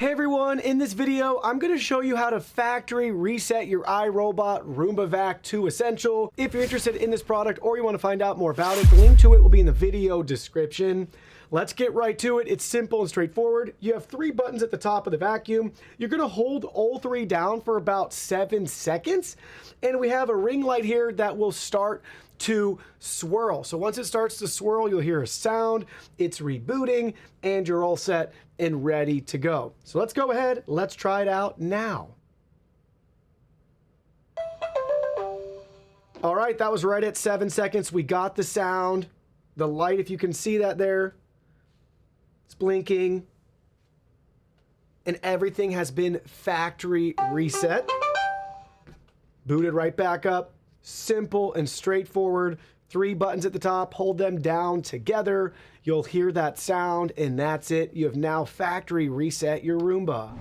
Hey everyone, in this video, I'm going to show you how to factory reset your iRobot Roomba Vac 2 Essential. If you're interested in this product or you want to find out more about it, the link to it will be in the video description. Let's get right to it. It's simple and straightforward. You have 3 buttons at the top of the vacuum. You're going to hold all 3 down for about 7 seconds. And we have a ring light here that will start to swirl. So once it starts to swirl, you'll hear a sound, it's rebooting, and you're all set and ready to go. So let's go ahead, let's try it out now. All right, that was right at 7 seconds. We got the sound, the light, if you can see that there, it's blinking, and everything has been factory reset. Booted right back up. Simple and straightforward. 3 buttons at the top, hold them down together. You'll hear that sound, and that's it. You have now factory reset your Roomba.